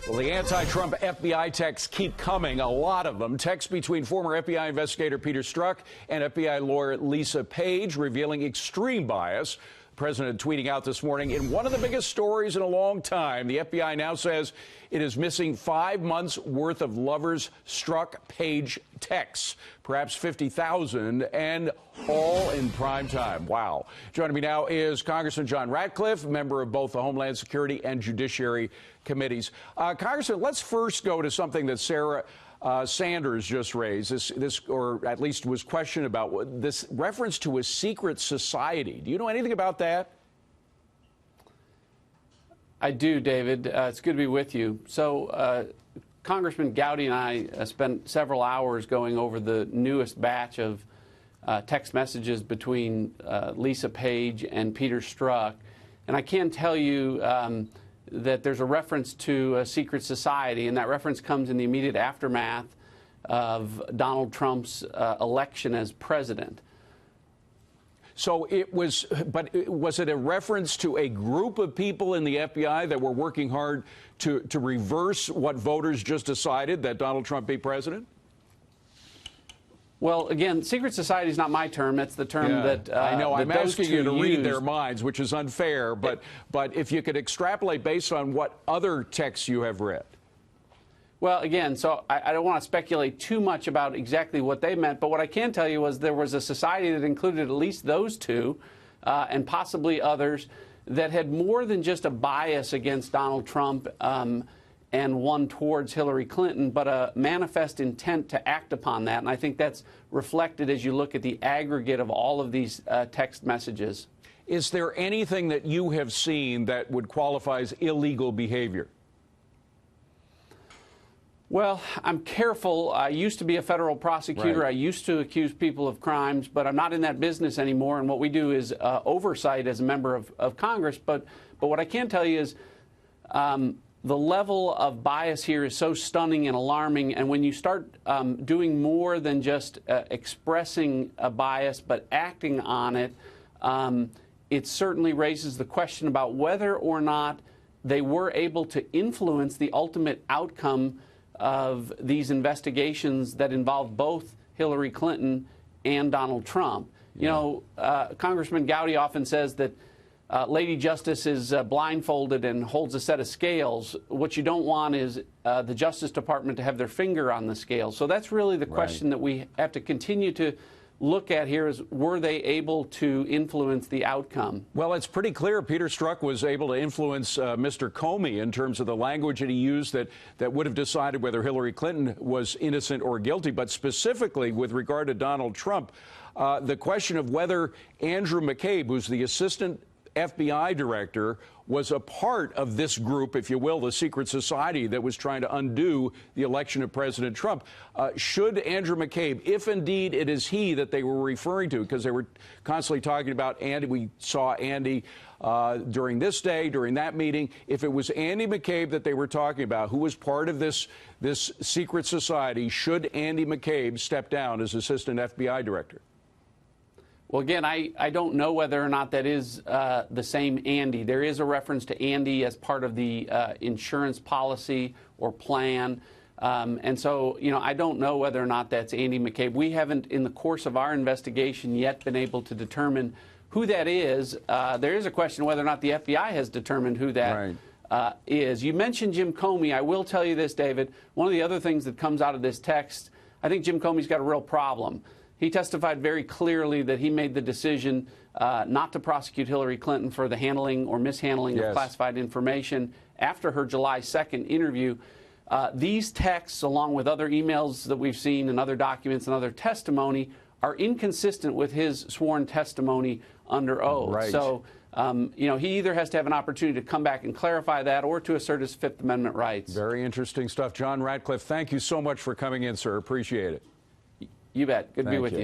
Well, the anti-Trump FBI texts keep coming, a lot of them. Texts between former FBI investigator Peter Strzok and FBI lawyer Lisa Page revealing extreme bias. The president tweeting out this morning, in one of the biggest stories in a long time, the FBI now says it is missing 5 months' worth of lovers' Strzok-Page texts, perhaps 50,000, and all in prime time. Wow. Joining me now is Congressman John Ratcliffe, member of both the Homeland Security and Judiciary Committees. Congressman, let's first go to something that Sarah Sanders just raised, this, or at least was questioned about, this reference to a secret society. Do you know anything about that? I do, David. It's good to be with you. So, Congressman Gowdy and I spent several hours going over the newest batch of text messages between Lisa Page and Peter Strzok. And I can tell you that there's a reference to a secret society, and that reference comes in the immediate aftermath of Donald Trump's election as president. So it was, but was it a reference to a group of people in the FBI that were working hard to reverse what voters just decided, that Donald Trump be president? Well, again, secret society is not my term. That's the term that I know. I'm asking you to read their used. minds, which is unfair. But if you could extrapolate based on what other texts you have read. Well, again, so I don't want to speculate too much about exactly what they meant. But what I can tell you was there was a society that included at least those two and possibly others that had more than just a bias against Donald Trump and one towards Hillary Clinton, but a manifest intent to act upon that. And I think that's reflected as you look at the aggregate of all of these text messages. Is there anything that you have seen that would qualify as illegal behavior? Well, I'm careful. I used to be a federal prosecutor. Right. I used to accuse people of crimes, but I'm not in that business anymore. And what we do is oversight as a member of Congress. But what I can tell you is the level of bias here is so stunning and alarming. And when you start doing more than just expressing a bias, but acting on it, it certainly raises the question about whether or not they were able to influence the ultimate outcome of these investigations that involve both Hillary Clinton and Donald Trump. Yeah. You know, Congressman Gowdy often says that Lady Justice is blindfolded and holds a set of scales. What you don't want is the Justice Department to have their finger on the scale. So that's really the question that we have to continue to look at here is, were they able to influence the outcome? Well, it's pretty clear Peter Strzok was able to influence Mr. Comey in terms of the language that he used that would have decided whether Hillary Clinton was innocent or guilty. But specifically with regard to Donald Trump, the question of whether Andrew McCabe, who's the assistant FBI director, was a part of this group, if you will, the secret society that was trying to undo the election of President Trump. Should Andrew McCabe, if indeed it is he that they were referring to, because they were constantly talking about Andy, we saw Andy during this day, during that meeting, if it was Andy McCabe that they were talking about, who was part of this secret society, should Andy McCabe step down as assistant FBI director? Well, again, I don't know whether or not that is the same Andy. There is a reference to Andy as part of the insurance policy or plan. And so, you know, I don't know whether or not that's Andy McCabe. We haven't, in the course of our investigation, yet been able to determine who that is. There is a question whether or not the FBI has determined who that is. You mentioned Jim Comey. I will tell you this, David. One of the other things that comes out of this text, I think Jim Comey's got a real problem. He testified very clearly that he made the decision not to prosecute Hillary Clinton for the handling or mishandling of classified information after her July 2nd interview. These texts, along with other emails that we've seen and other documents and other testimony, are inconsistent with his sworn testimony under oath. Right. So, you know, he either has to have an opportunity to come back and clarify that or to assert his Fifth Amendment rights. Very interesting stuff. John Ratcliffe, thank you so much for coming in, sir. Appreciate it. You bet. Good to be with you.